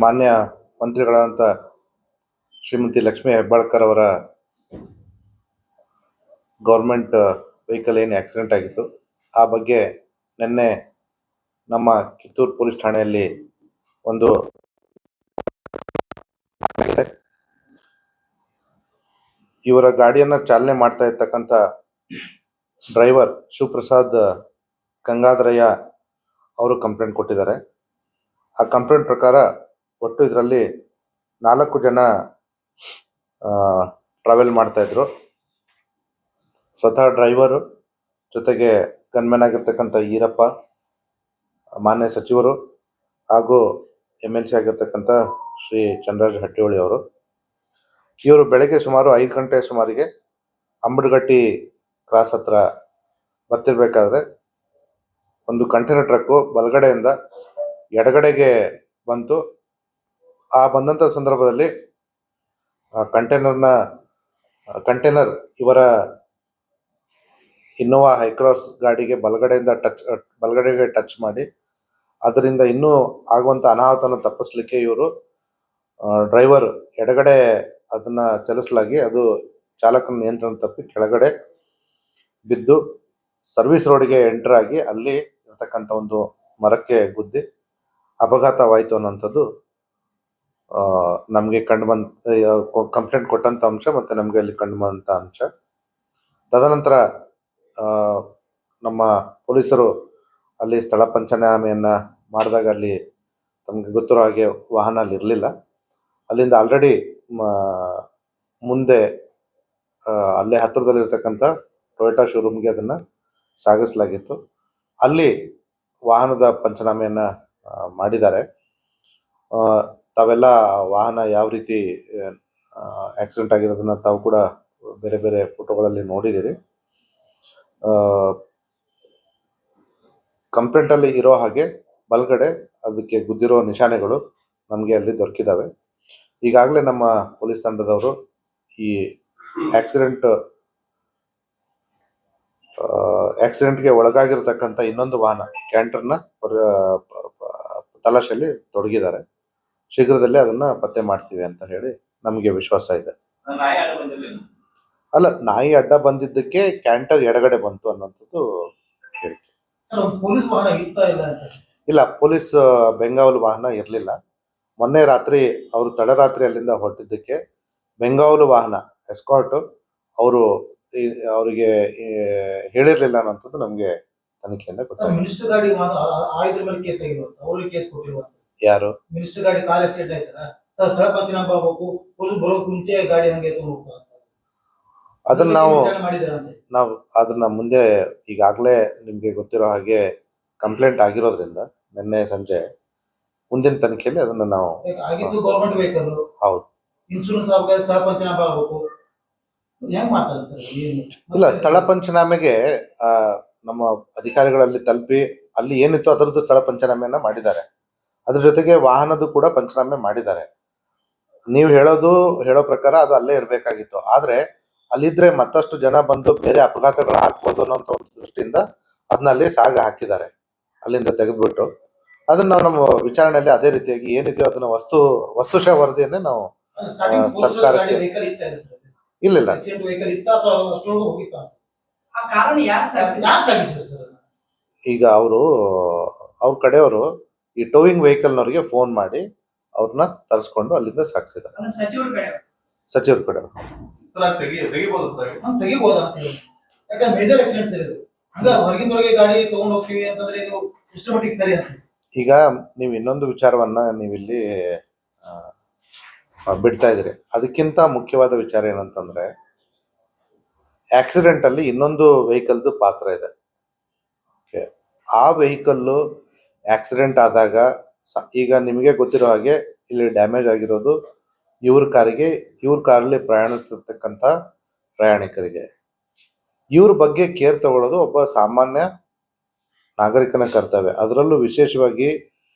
ಮಾನ್ಯ ಮಂತ್ರಿಗಳಾದಂಥ ಶ್ರೀಮತಿ ಲಕ್ಷ್ಮೀ ಹೆಬ್ಬಾಳ್ಕರ್ ಅವರ government vehicle ಏನು ಆಕ್ಸಿಡೆಂಟ್ ಆಗಿತ್ತು ಆ ಬಗ್ಗೆ ನಿನ್ನೆ ನಮ್ಮ ಕಿತ್ತೂರು ಪೊಲೀಸ್ ಠಾಣೆಯಲ್ಲಿ ಒಂದು ಇವರ ಗಾಡಿಯನ್ನು ಚಾಲನೆ ಮಾಡ್ತಾ ಇರ್ತಕ್ಕಂಥ ಡ್ರೈವರ್ ಶಿವಪ್ರಸಾದ್ ಗಂಗಾಧರಯ್ಯ ಅವರು ಕಂಪ್ಲೇಂಟ್ ಕೊಟ್ಟಿದ್ದಾರೆ. ಆ ಕಂಪ್ಲೇಂಟ್ ಪ್ರಕಾರ ಒಟ್ಟು ಇದರಲ್ಲಿ 4 ಜನ ಟ್ರಾವೆಲ್ ಮಾಡ್ತಾ ಇದ್ರು. ಸ್ವತಃ ಡ್ರೈವರು, ಜೊತೆಗೆ ಗನ್ಮ್ಯಾನ್ ಆಗಿರ್ತಕ್ಕಂಥ ಈರಪ್ಪ, ಮಾನ್ಯ ಸಚಿವರು ಹಾಗೂ MLC ಆಗಿರ್ತಕ್ಕಂಥ ಶ್ರೀ ಚಂದ್ರರಾಜ್ ಹಟ್ಟಿಹೊಳಿ ಅವರು. ಇವರು ಬೆಳಗ್ಗೆ ಸುಮಾರು 5 ಗಂಟೆ ಸುಮಾರಿಗೆ ಅಂಬಡಗಟ್ಟಿ ಕ್ರಾಸ್ ಹತ್ರ ಬರ್ತಿರ್ಬೇಕಾದ್ರೆ ಒಂದು ಕಂಟೈನರ್ ಟ್ರಕ್ಕು ಬಲಗಡೆಯಿಂದ ಎಡಗಡೆಗೆ ಬಂತು. ಆ ಬಂದಂಥ ಸಂದರ್ಭದಲ್ಲಿ ಕಂಟೈನರ್ ಇವರ ಇನ್ನೋವಾ ಹೈಕ್ರಾಸ್ ಗಾಡಿಗೆ ಬಲಗಡೆಗೆ ಟಚ್ ಮಾಡಿ ಅದರಿಂದ ಇನ್ನೂ ಆಗುವಂಥ ಅನಾಹುತನ ತಪ್ಪಿಸ್ಲಿಕ್ಕೆ ಇವರು ಡ್ರೈವರ್ ಎಡಗಡೆ ಅದನ್ನ ಚಲಿಸಲಾಗಿ ಅದು ಚಾಲಕನ ನಿಯಂತ್ರಣ ತಪ್ಪಿ ಕೆಳಗಡೆ ಬಿದ್ದು ಸರ್ವಿಸ್ ರೋಡ್ಗೆ ಎಂಟರ್ ಆಗಿ ಅಲ್ಲಿ ಇರತಕ್ಕಂಥ ಒಂದು ಮರಕ್ಕೆ ಗುದ್ದಿ ಅಪಘಾತವಾಯಿತು ಅನ್ನೋಂಥದ್ದು ನಮಗೆ ಕಂಪ್ಲೇಂಟ್ ಕೊಟ್ಟಂಥ ಅಂಶ ಮತ್ತು ನಮಗೆ ಅಲ್ಲಿ ಕಂಡು ಬಂದಂಥ ಅಂಶ. ತದನಂತರ ನಮ್ಮ ಪೊಲೀಸರು ಅಲ್ಲಿ ಸ್ಥಳ ಪಂಚನಾಮೆಯನ್ನು ಮಾಡಿದಾಗ ಅಲ್ಲಿ ತಮಗೆ ಗೊತ್ತಿರೋ ಹಾಗೆ ವಾಹನ ಅಲ್ಲಿ ಇರಲಿಲ್ಲ. ಅಲ್ಲಿಂದ ಆಲ್ರೆಡಿ ಮುಂದೆ ಅಲ್ಲೇ ಹತ್ತಿರದಲ್ಲಿರ್ತಕ್ಕಂಥ ಟೊಯೋಟಾ ಶೋರೂಮ್ಗೆ ಅದನ್ನು ಸಾಗಿಸಲಾಗಿತ್ತು. ಅಲ್ಲಿ ವಾಹನದ ಪಂಚನಾಮೆಯನ್ನು ಮಾಡಿದ್ದಾರೆ. ತಾವೆಲ್ಲ ವಾಹನ ಯಾವ ರೀತಿ ಆಕ್ಸಿಡೆಂಟ್ ಆಗಿರೋದನ್ನ ತಾವು ಕೂಡ ಬೇರೆ ಬೇರೆ ಫೋಟೋಗಳಲ್ಲಿ ನೋಡಿದ್ದೀರಿ. ಕಂಪ್ಲೇಂಟಲ್ಲಿ ಇರೋ ಹಾಗೆ ಬಲಗಡೆ ಅದಕ್ಕೆ ಗುದ್ದಿರೋ ನಿಶಾನೆಗಳು ನಮಗೆ ಅಲ್ಲಿ ದೊರಕಿದ್ದಾವೆ. ಈಗಾಗಲೇ ನಮ್ಮ ಪೊಲೀಸ್ ತಂಡದವರು ಈ ಆಕ್ಸಿಡೆಂಟ್ಗೆ ಒಳಗಾಗಿರ್ತಕ್ಕಂಥ ಇನ್ನೊಂದು ವಾಹನ ಕ್ಯಾಂಟರ್ನ ತಲಾಶೆಯಲ್ಲಿ ತೊಡಗಿದ್ದಾರೆ. ಶೀಘ್ರದಲ್ಲೇ ಅದನ್ನ ಪತ್ತೆ ಮಾಡ್ತೀವಿ ಅಂತ ಹೇಳಿ ನಮಗೆ ವಿಶ್ವಾಸ ಇದೆ. ಅಲ್ಲ, ನಾಯಿ ಅಡ್ಡ ಬಂದಿದ್ದಕ್ಕೆ ಕ್ಯಾಂಟರ್ ಎಡಗಡೆ ಬಂತು ಅನ್ನೋಂಥದ್ದು ಹೇಳಿಕೆ. ಇಲ್ಲ, ಪೊಲೀಸ್ ಬೆಂಗಾವಲು ವಾಹನ ಇರಲಿಲ್ಲ. ಮೊನ್ನೆ ರಾತ್ರಿ ಅವರು ತಡರಾತ್ರಿ ಅಲ್ಲಿಂದ ಹೊರಟಿದ್ದಕ್ಕೆ ಬೆಂಗಾವಲು ವಾಹನ ಎಸ್ಕಾರ್ಟ್ ಅವರು ಅವರಿಗೆ ಹೇಳಿರ್ಲಿಲ್ಲ ಅನ್ನೋಂಥದ್ದು ನಮಗೆ ತನಿಖೆಯಿಂದ ಗೊತ್ತಾಗಿದೆ. ಯಾರು ಮಿನಿಸ್ಟರ್ ಗಾಡಿ ಕಾಲ್ ಆಕ್ಸಿಡೆಂಟ್ ಆಯ್ತಲ್ಲ, ಸ್ಥಳ ಪಂಚನಾಮ ಆಗಬೇಕು, ಪೊಲೀಸ್ ಬರೋಕ್ ಮುಂಚೆ ಗಾಡಿ ಹಂಗೆ ತಗೊಂಡು ಹೋಗ್ತಾರೆ. ಅದನ್ನ ನಾವು ಅದನ್ನ ಮುಂದೆ ಈಗಾಗಲೇ ನಿಮ್ಗೆ ಗೊತ್ತಿರೋ ಹಾಗೆ ಕಂಪ್ಲೇಂಟ್ ಆಗಿರೋದ್ರಿಂದ ನಿನ್ನೆ ಸಂಜೆ ಮುಂದಿನ ತನಿಖೆಯಲ್ಲಿ ಅದನ್ನ ನಾವು ಆಗಿದ್ದು ಗವರ್ನಮೆಂಟ್ ವೆಹಿಕಲ್. ಹೌದು, ಇನ್ಶೂರೆನ್ಸ್ ಆಗಬೇಕು, ಸ್ಥಳ ಪಂಚನಾಮ ಆಗಬೇಕು. ಹೆಂಗ್ ಮಾಡ್ತಾರೆ ಸರ್? ಇಲ್ಲ, ಸ್ಥಳ ಪಂಚನಾಮೆಗೆ ನಮ್ಮ ಅಧಿಕಾರಿಗಳಲ್ಲಿ ತಲುಪಿ ಅಲ್ಲಿ ಏನಿತ್ತು ಅದರದ್ದು ಸ್ಥಳ ಪಂಚನಾಮೆಯನ್ನ ಮಾಡಿದ್ದಾರೆ. ಅದ್ರ ಜೊತೆಗೆ ವಾಹನದ್ದು ಕೂಡ ಪಂಚನಾಮೆ ಮಾಡಿದ್ದಾರೆ. ನೀವು ಹೇಳೋ ಪ್ರಕಾರ ಅದು ಅಲ್ಲೇ ಇರಬೇಕಾಗಿತ್ತು. ಆದ್ರೆ ಅಲ್ಲಿದ್ರೆ ಮತ್ತಷ್ಟು ಜನ ಬಂದು ಬೇರೆ ಅಪಘಾತಗಳು ಆಗ್ಬೋದು ಅನ್ನೋ ಒಂದು ದೃಷ್ಟಿಯಿಂದ ಅದನ್ನ ಅಲ್ಲಿ ಸಾಗ ಹಾಕಿದ್ದಾರೆ. ಅಲ್ಲಿಂದ ತೆಗೆದ್ಬಿಟ್ಟು ಅದನ್ನ ನಾವು ನಮ್ಮ ವಿಚಾರಣೆಯಲ್ಲಿ ಅದೇ ರೀತಿಯಾಗಿ ಏನಿದೆಯೋ ಅದನ್ನ ವಸ್ತುಶಃ ವರದಿಯನ್ನೇ ನಾವು ಸರ್ಕಾರಕ್ಕೆ ಇಲ್ಲ ಈಗ ಅವ್ರ ಕಡೆಯವರು ಈ ಟೋವಿಂಗ್ ವೆಹಿಕಲ್ನವ್ರಿಗೆ ಫೋನ್ ಮಾಡಿ ಅವ್ರನ್ನ ತರಿಸ್ಕೊಂಡು ಅಲ್ಲಿಂದ ಸಾಗಿಸಿದ್ದಾರೆ. ಸಚಿವರ ಕಡೆ ಈಗ ನೀವು ಇನ್ನೊಂದು ವಿಚಾರವನ್ನ ನೀವಿಲ್ಲಿ ಬಿಡ್ತಾ ಇದ್ರಿ. ಅದಕ್ಕಿಂತ ಮುಖ್ಯವಾದ ವಿಚಾರ ಏನಂತಂದ್ರೆ ಆಕ್ಸಿಡೆಂಟ್ ಅಲ್ಲಿ ಇನ್ನೊಂದು ವೆಹಿಕಲ್ದು ಪಾತ್ರ ಇದೆ. ಆ ವೆಹಿಕಲ್ಲು ಆಕ್ಸಿಡೆಂಟ್ ಆದಾಗ ಈಗ ನಿಮಗೆ ಗೊತ್ತಿರೋ ಹಾಗೆ ಇಲ್ಲಿ ಡ್ಯಾಮೇಜ್ ಆಗಿರೋದು ಇವ್ರ ಕಾರಲ್ಲಿ ಪ್ರಯಾಣಿಸ್ತಿರ್ತಕ್ಕಂಥ ಪ್ರಯಾಣಿಕರಿಗೆ. ಇವ್ರ ಬಗ್ಗೆ ಕೇರ್ ತಗೊಳ್ಳೋದು ಒಬ್ಬ ಸಾಮಾನ್ಯ ನಾಗರಿಕನ ಕರ್ತವ್ಯ. ಅದರಲ್ಲೂ ವಿಶೇಷವಾಗಿ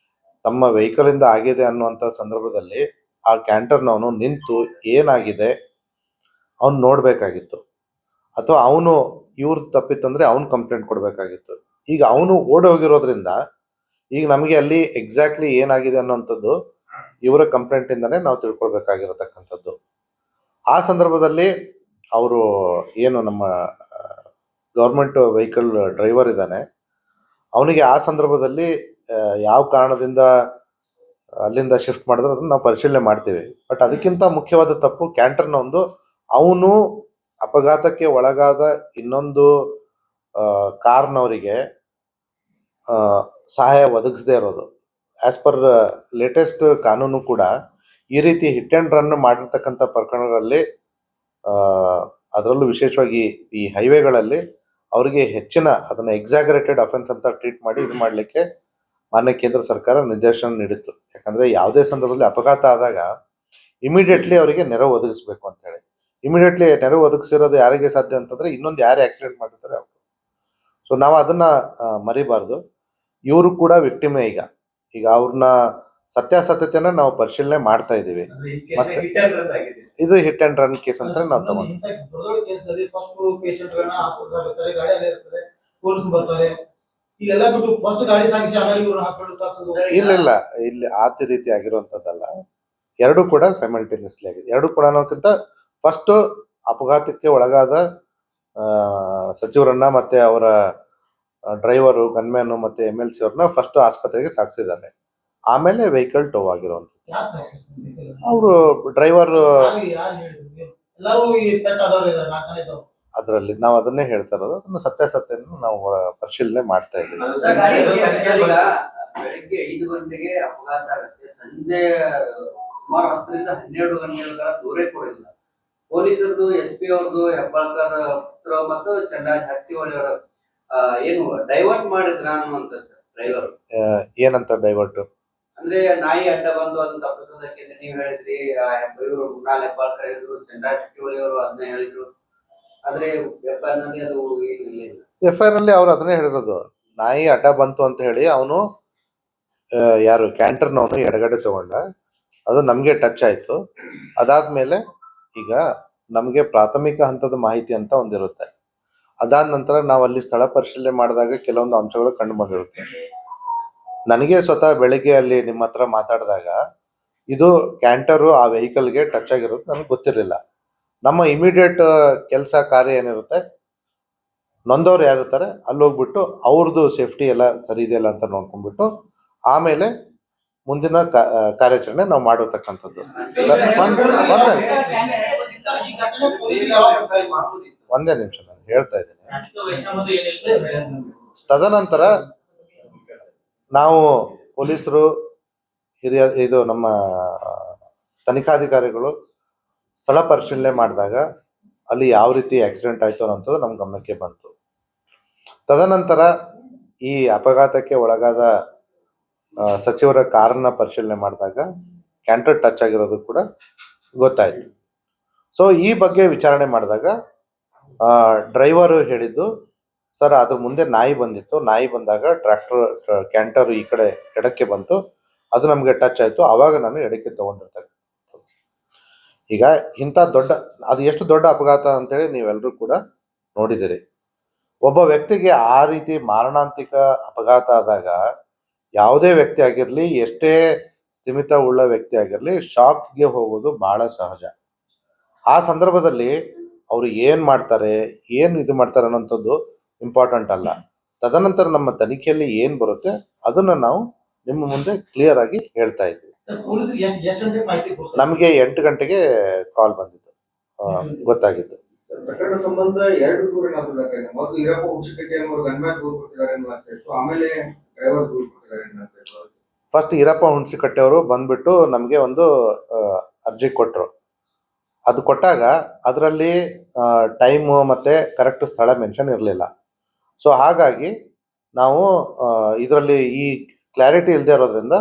ತಮ್ಮ ವೆಹಿಕಲ್ ಇಂದ ಆಗಿದೆ ಅನ್ನುವಂಥ ಸಂದರ್ಭದಲ್ಲಿ ಆ ಕ್ಯಾಂಟರ್ನವನು ನಿಂತು ಏನಾಗಿದೆ ಅವನು ನೋಡ್ಬೇಕಾಗಿತ್ತು, ಅಥವಾ ಅವನು ಇವ್ರದ್ದು ತಪ್ಪಿತ್ತಂದ್ರೆ ಅವನು ಕಂಪ್ಲೇಂಟ್ ಕೊಡ್ಬೇಕಾಗಿತ್ತು. ಈಗ ಅವನು ಓಡಿ ಹೋಗಿರೋದ್ರಿಂದ ಈಗ ನಮಗೆ ಅಲ್ಲಿ ಎಕ್ಸಾಕ್ಟ್ಲಿ ಏನಾಗಿದೆ ಅನ್ನೋಂಥದ್ದು ಇವರ ಕಂಪ್ಲೇಂಟಿಂದನೇ ನಾವು ತಿಳ್ಕೊಳ್ಬೇಕಾಗಿರತಕ್ಕಂಥದ್ದು. ಆ ಸಂದರ್ಭದಲ್ಲಿ ಅವರು ಏನು ನಮ್ಮ ಗೌರ್ಮೆಂಟ್ ವೆಹಿಕಲ್ ಡ್ರೈವರ್ ಇದ್ದಾನೆ, ಅವನಿಗೆ ಆ ಸಂದರ್ಭದಲ್ಲಿ ಯಾವ ಕಾರಣದಿಂದ ಅಲ್ಲಿಂದ ಶಿಫ್ಟ್ ಮಾಡಿದ್ರು ಅದನ್ನು ನಾವು ಪರಿಶೀಲನೆ ಮಾಡ್ತೀವಿ. ಬಟ್ ಅದಕ್ಕಿಂತ ಮುಖ್ಯವಾದ ತಪ್ಪು ಕ್ಯಾಂಟರ್ನ ಒಂದು ಅವನು ಅಪಘಾತಕ್ಕೆ ಒಳಗಾದ ಇನ್ನೊಂದು ಕಾರ್ನವರಿಗೆ ಸಹಾಯ ಒದಗಿಸದೇ ಇರೋದು. ಆಸ್ ಪರ್ ಲೇಟೆಸ್ಟ್ ಕಾನೂನು ಕೂಡ ಈ ರೀತಿ ಹಿಟ್ ಆ್ಯಂಡ್ ರನ್ ಮಾಡಿರ್ತಕ್ಕಂಥ ಪ್ರಕರಣಗಳಲ್ಲಿ ಅದರಲ್ಲೂ ವಿಶೇಷವಾಗಿ ಈ ಹೈವೇಗಳಲ್ಲಿ ಅವರಿಗೆ ಹೆಚ್ಚಿನ ಅದನ್ನು ಎಕ್ಸಾಗರೇಟೆಡ್ ಅಫೆನ್ಸ್ ಅಂತ ಟ್ರೀಟ್ ಮಾಡಿ ಇದು ಮಾಡಲಿಕ್ಕೆ ಮಾನ್ಯ ಕೇಂದ್ರ ಸರ್ಕಾರ ನಿರ್ದೇಶನ ನೀಡಿತ್ತು. ಯಾಕಂದರೆ ಯಾವುದೇ ಸಂದರ್ಭದಲ್ಲಿ ಅಪಘಾತ ಆದಾಗ ಇಮಿಡಿಯೇಟ್ಲಿ ಅವರಿಗೆ ನೆರವು ಒದಗಿಸ್ಬೇಕು ಅಂತೇಳಿ. ಇಮಿಡಿಯೇಟ್ಲಿ ನೆರವು ಒದಗಿಸಿರೋದು ಯಾರಿಗೆ ಸಾಧ್ಯ ಅಂತಂದರೆ ಇನ್ನೊಂದು ಯಾರು ಆಕ್ಸಿಡೆಂಟ್ ಮಾಡಿರ್ತಾರೆ ಅವರು. ಸೊ ನಾವು ಅದನ್ನು ಮರಿಬಾರ್ದು. ಇವರು ಕೂಡ ವಿಕ್ಟಿಮೇ. ಈಗ ಅವ್ರನ್ನ ಸತ್ಯಾಸತ್ಯತೆನ ನಾವು ಪರಿಶೀಲನೆ ಮಾಡ್ತಾ ಇದ್ದೀವಿ. ಮತ್ತೆ ಇದು ಹಿಟ್ ಅಂಡ್ ರನ್ ಕೇಸ್ ಅಂತ ನಾವು ತಗೊಂಡು ಇಲ್ಲ ಇಲ್ಲಿ ಆ ರೀತಿ ಆಗಿರುವಂತದ್ದಲ್ಲ. ಎರಡು ಕೂಡ ಸೈಮಲ್ಟೇನಿಯಸ್ಲಿ ಆಗಿದೆ. ಎರಡು ಕೂಡ ಅನ್ನೋಕ್ಕಿಂತ ಫಸ್ಟ್ ಅಪಘಾತಕ್ಕೆ ಒಳಗಾದ ಸಚಿವರನ್ನ ಮತ್ತೆ ಅವರ ಡ್ರೈವರು, ಗನ್ಮ್ಯಾನು ಮತ್ತೆ MLC ಅವ್ರನ್ನ ಫಸ್ಟ್ ಆಸ್ಪತ್ರೆಗೆ ಸಾಗಿಸಿದ್ದಾರೆ. ಆಮೇಲೆ ವೆಹಿಕಲ್ ಟೋ ಆಗಿರುವಂಥದ್ದು. ಅವರು ಡ್ರೈವರ್ ಅದರಲ್ಲಿ ನಾವು ಅದನ್ನೇ ಹೇಳ್ತಾ ಇರೋದು. ಅದನ್ನು ಸತ್ಯಾಸತ್ಯವನ್ನು ನಾವು ಪರಿಶೀಲನೆ ಮಾಡ್ತಾ ಇದ್ದೀವಿ. ಬೆಳಿಗ್ಗೆ 5 ಗಂಟೆಗೆ ಅಪಘಾತ ಆಗುತ್ತೆ, ಸಂಜೆ ಸುಮಾರು 10 ರಿಂದ 12 ಗಂಟೆಗಳ ದೂರ ಕೊಡಿಲ್ಲ. ಪೊಲೀಸರದು, SP ಅವ್ರದ್ದು, ಹೆಬ್ಬಾಳ್ಕರ್ ಪುತ್ರ ಮತ್ತು ಚಂದ್ರರಾಜ್ ಹಟ್ಟಿಹೊಳಿ ಅವರ ಏನು ಡೈವರ್ಟ್ ಮಾಡಿದ್ರ ಅನ್ನುವಂತ ಡ್ರೈವರ್ ಏನಂತ ಡೈವರ್ಟ್ ಅಂದ್ರೆ ನಾಯಿ ಅಡ್ಡ ಬಂದು ಅದನ್ನ ತಪ್ಪಿಸೋದಕ್ಕೆ ನೀವು ಹೇಳಿದ್ರಿ. ಇವರು ಮುನ್ನಾಲ್ ಹೆಬ್ಬಾಳ್ಕರ್ ಹೇಳಿದ್ರು, ಚಂದ್ರರಾಜ್ ಹಟ್ಟಿಹೊಳಿ ಅವರು ಅದನ್ನ ಹೇಳಿದ್ರು. ಆದ್ರೆ FIR ನಲ್ಲಿ ಅದು ಏನು ಇಲ್ಲ. FIR ನಲ್ಲಿ ಅವ್ರು ಅದನ್ನೇ ಹೇಳಿರೋದು, ನಾಯಿ ಅಡ್ಡ ಬಂತು ಅಂತ ಹೇಳಿ. ಅವನು ಯಾರು ಕ್ಯಾಂಟರ್ನವನು ಎಡಗಡೆ ತಗೊಂಡ, ಅದು ನಮಗೆ ಟಚ್ ಆಯ್ತು. ಅದಾದ್ಮೇಲೆ ಈಗ ನಮಗೆ ಪ್ರಾಥಮಿಕ ಹಂತದ ಮಾಹಿತಿ ಅಂತ ಒಂದಿರುತ್ತೆ. ಅದಾದ ನಂತರ ನಾವು ಅಲ್ಲಿ ಸ್ಥಳ ಪರಿಶೀಲನೆ ಮಾಡಿದಾಗ ಕೆಲವೊಂದು ಅಂಶಗಳು ಕಂಡು ಬಂದಿರುತ್ತೆ. ನನಗೆ ಸ್ವತಃ ಬೆಳಿಗ್ಗೆ ಅಲ್ಲಿ ನಿಮ್ಮ ಹತ್ರ ಮಾತಾಡಿದಾಗ ಇದು ಕ್ಯಾಂಟರು ಆ ವೆಹಿಕಲ್ಗೆ ಟಚ್ ಆಗಿರೋದು ನನಗೆ ಗೊತ್ತಿರಲಿಲ್ಲ. ನಮ್ಮ ಇಮಿಡಿಯೇಟ್ ಕೆಲಸ ಕಾರ್ಯ ಏನಿರುತ್ತೆ, ನೊಂದವ್ರು ಯಾರಿರ್ತಾರೆ ಅಲ್ಲಿ ಹೋಗ್ಬಿಟ್ಟು ಅವ್ರದ್ದು ಸೇಫ್ಟಿ ಎಲ್ಲ ಸರಿ ಇದೆಯಲ್ಲ ಅಂತ ನೋಡ್ಕೊಂಡ್ಬಿಟ್ಟು ಆಮೇಲೆ ಮುಂದಿನ ಕಾರ್ಯಾಚರಣೆ ನಾವು ಮಾಡಿರ್ತಕ್ಕಂಥದ್ದು. ಒಂದೇ ನಿಮಿಷ ನಾನು ಹೇಳ್ತಾ ಇದ್ದೀನಿ. ತದನಂತರ ನಾವು ಪೊಲೀಸರು, ಇದು ನಮ್ಮ ತನಿಖಾಧಿಕಾರಿಗಳು ಸ್ಥಳ ಪರಿಶೀಲನೆ ಮಾಡಿದಾಗ ಅಲ್ಲಿ ಯಾವ ರೀತಿ ಆಕ್ಸಿಡೆಂಟ್ ಆಯಿತು ಅನ್ನೋಂಥದ್ದು ನಮ್ಮ ಗಮನಕ್ಕೆ ಬಂತು. ತದನಂತರ ಈ ಅಪಘಾತಕ್ಕೆ ಒಳಗಾದ ಸಚಿವರ ಕಾರನ್ನ ಪರಿಶೀಲನೆ ಮಾಡಿದಾಗ ಕ್ಯಾಂಟರ್ ಟಚ್ ಆಗಿರೋದು ಕೂಡ ಗೊತ್ತಾಯಿತು. ಸೊ ಈ ಬಗ್ಗೆ ವಿಚಾರಣೆ ಮಾಡಿದಾಗ ಡ್ರೈವರು ಹೇಳಿದ್ದು, ಸರ್ ಅದ್ರ ಮುಂದೆ ನಾಯಿ ಬಂದಿತ್ತು, ನಾಯಿ ಬಂದಾಗ ಕ್ಯಾಂಟರ್ ಈ ಕಡೆ ಎಡಕ್ಕೆ ಬಂತು, ಅದು ನಮಗೆ ಟಚ್ ಆಯಿತು, ಆವಾಗ ನಾನು ಎಡಕ್ಕೆ ತಗೊಂಡಿರ್ತಕ್ಕಂಥದ್ದು. ಈಗ ಇಂಥ ಅದು ಎಷ್ಟು ದೊಡ್ಡ ಅಪಘಾತ ಅಂತೇಳಿ ನೀವೆಲ್ಲರೂ ಕೂಡ ನೋಡಿದಿರಿ. ಒಬ್ಬ ವ್ಯಕ್ತಿಗೆ ಆ ರೀತಿ ಮಾರಣಾಂತಿಕ ಅಪಘಾತ ಆದಾಗ ಯಾವುದೇ ವ್ಯಕ್ತಿ ಆಗಿರಲಿ, ಎಷ್ಟೇ ಸ್ಥಿಮಿತ ಉಳ್ಳ ವ್ಯಕ್ತಿ ಆಗಿರಲಿ, ಶಾಕ್ಗೆ ಹೋಗೋದು ಬಹಳ ಸಹಜ. ಆ ಸಂದರ್ಭದಲ್ಲಿ ಅವರು ಏನು ಮಾಡ್ತಾರೆ, ಏನು ಇದು ಮಾಡ್ತಾರೆ ಅನ್ನೋಂಥದ್ದು ಇಂಪಾರ್ಟೆಂಟ್ ಅಲ್ಲ. ತದನಂತರ ನಮ್ಮ ತನಿಖೆಯಲ್ಲಿ ಏನು ಬರುತ್ತೆ ಅದನ್ನು ನಾವು ನಿಮ್ಮ ಮುಂದೆ ಕ್ಲಿಯರ್ ಆಗಿ ಹೇಳ್ತಾ ಇದ್ವಿ. ನಮಗೆ 8 ಗಂಟೆಗೆ ಕಾಲ್ ಬಂದಿತ್ತು, ಗೊತ್ತಾಗಿತ್ತು. ಪ್ರಕರಣ ಸಂಬಂಧ 2 ದೂರಗಳಾಗಿದ್ದಾರೆ. ಮೊದಲು ಈರಪ್ಪ ಹುಣಸಕಟ್ಟೆ ಅನ್ನೋರು ಗನ್ಮ್ಯಾನ್ ದೂರು ಕೊಟ್ಟಿದ್ದಾರೆ ಅನ್ನುವಂಥದ್ದು, ಆಮೇಲೆ ಡ್ರೈವರ್ ದೂರು ಕೊಟ್ಟಿದ್ದಾರೆ ಅನ್ನುವಂಥದ್ದು. ಫಸ್ಟ್ ಈರಪ್ಪ ಹುಣಸಕಟ್ಟೆ ಅವರು ಬಂದ್ಬಿಟ್ಟು ನಮಗೆ ಒಂದು ಅರ್ಜಿ ಕೊಟ್ಟರು. ಅದು ಕೊಟ್ಟಾಗ ಅದರಲ್ಲಿ ಟೈಮು ಮತ್ತು ಕರೆಕ್ಟ್ ಸ್ಥಳ ಮೆನ್ಷನ್ ಇರಲಿಲ್ಲ. ಸೊ ಹಾಗಾಗಿ ನಾವು ಇದರಲ್ಲಿ ಈ ಕ್ಲಾರಿಟಿ ಇಲ್ಲದೆ ಇರೋದ್ರಿಂದ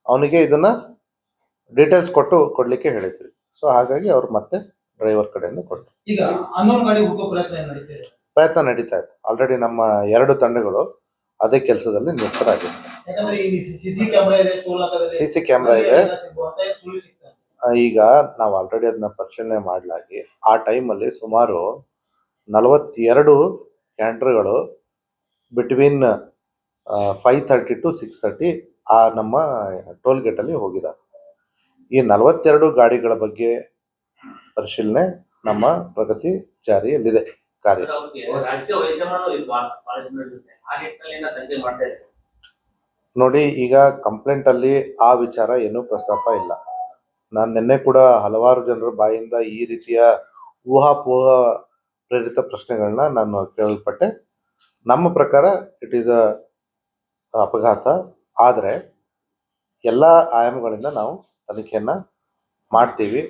ಅವನಿಗೆ ಇದನ್ನು ಡೀಟೇಲ್ಸ್ ಕೊಡಲಿಕ್ಕೆ ಹೇಳಿದ್ವಿ. ಸೊ ಹಾಗಾಗಿ ಅವ್ರು ಮತ್ತೆ ಡ್ರೈವರ್ ಕಡೆಯಿಂದ ಕೊಟ್ಟರು. ಈಗ ಪ್ರಯತ್ನ ನಡೀತಾ ಇದೆ. ಆಲ್ರೆಡಿ ನಮ್ಮ 2 ತಂಡಗಳು ಅದೇ ಕೆಲಸದಲ್ಲಿ ನಿರತರಾಗಿದ್ದಾರೆ. CC ಕ್ಯಾಮ್ರಾ ಇದೆ. ಈಗ ನಾವು ಆಲ್ರೆಡಿ ಅದನ್ನ ಪರಿಶೀಲನೆ ಮಾಡಲಾಗಿ ಆ ಟೈಮಲ್ಲಿ ಸುಮಾರು 42 ಕ್ಯಾಂಟರ್ಗಳು ಬಿಟ್ವೀನ್ 5:30 to 6:30 ಆ ನಮ್ಮ ಟೋಲ್ ಗೇಟಲ್ಲಿ ಹೋಗಿದ್ದಾರೆ. ಈ 42 ಗಾಡಿಗಳ ಬಗ್ಗೆ ಪರಿಶೀಲನೆ ನಮ್ಮ ಪ್ರಗತಿ ಜಾರಿಯಲ್ಲಿದೆ ಕಾರ್ಯ. ರಾಜಕೀಯ ವೈಷಮ್ಯನೂ ಇದು ಕಾಲೇಜಿನ ಜೊತೆ ಆ ನಿಟ್ಟಿನಲ್ಲಿ ಏನೋ ತನಿಖೆ ಮಾಡ್ತಾ ಇದ್ದಾರೆ. ನೋಡಿ, ಈಗ ಕಂಪ್ಲೇಂಟ್ ಅಲ್ಲಿ ಆ ವಿಚಾರ ಏನೂ ಪ್ರಸ್ತಾಪ ಇಲ್ಲ. ನಾನು ನಿನ್ನೆ ಕೂಡ ಹಲವಾರು ಜನರ ಬಾಯಿಂದ ಈ ರೀತಿಯ ಊಹಾಪೋಹ ಪ್ರೇರಿತ ಪ್ರಶ್ನೆಗಳನ್ನ ನಾನು ಕೇಳಲ್ಪಟ್ಟೆ. ನಮ್ಮ ಪ್ರಕಾರ ಇಟ್ ಈಸ್ ಅಪಘಾತ. ಆದರೆ ಎಲ್ಲ ಆಯಾಮಗಳಿಂದ ನಾವು ತನಿಖೆಯನ್ನ ಮಾಡ್ತೀವಿ.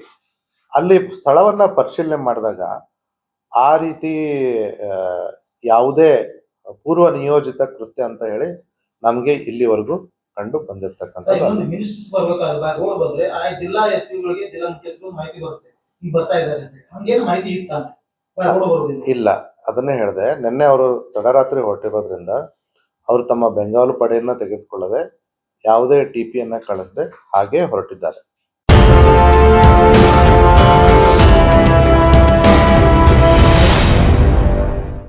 ಅಲ್ಲಿ ಸ್ಥಳವನ್ನ ಪರಿಶೀಲನೆ ಮಾಡಿದಾಗ ಆ ರೀತಿ ಯಾವುದೇ ಪೂರ್ವ ನಿಯೋಜಿತ ಕೃತ್ಯ ಅಂತ ಹೇಳಿ ನಮಗೆ ಇಲ್ಲಿವರೆಗೂ ಕಂಡು ಸರ್ ಬಂದಿರತಕ್ಕಂಥದ್ದು ಇನ್ನೊಂದು ಮಿನಿಸ್ಟರ್ಸ್ ಬರ್ಬೇಕಾದ್ರೆ ರೋಡ್ ಬಂದ್ರೆ ಆ ಜಿಲ್ಲಾ ಎಸ್ ಪಿಗಳಿಗೆ ಜಿಲ್ಲಾ ಮುಖ್ಯಸ್ಥರು ಮಾಹಿತಿ ಬರುತ್ತೆ ಈಗ ಬರ್ತಾ ಇದ್ದಾರೆ ಅಂತ ಹಂಗೇನು ಮಾಹಿತಿ ಇತ್ತ ರೋಡ್ ಬರೋದಿಲ್ಲ. ಇಲ್ಲ. ಅದನ್ನೇ ಹೇಳಿದೆ, ನಿನ್ನೆ ಅವರು ತಡರಾತ್ರಿ ಹೊರಟಿರೋದ್ರಿಂದ ಅವರು ತಮ್ಮ ಬೆಂಗಾವಲು ಪಡೆಯನ್ನ ತೆಗೆದುಕೊಳ್ಳದೆ ಯಾವುದೇ ಟಿಪಿಯನ್ನ ಕಳಿಸದೆ ಹಾಗೆ ಹೊರಟಿದ್ದಾರೆ.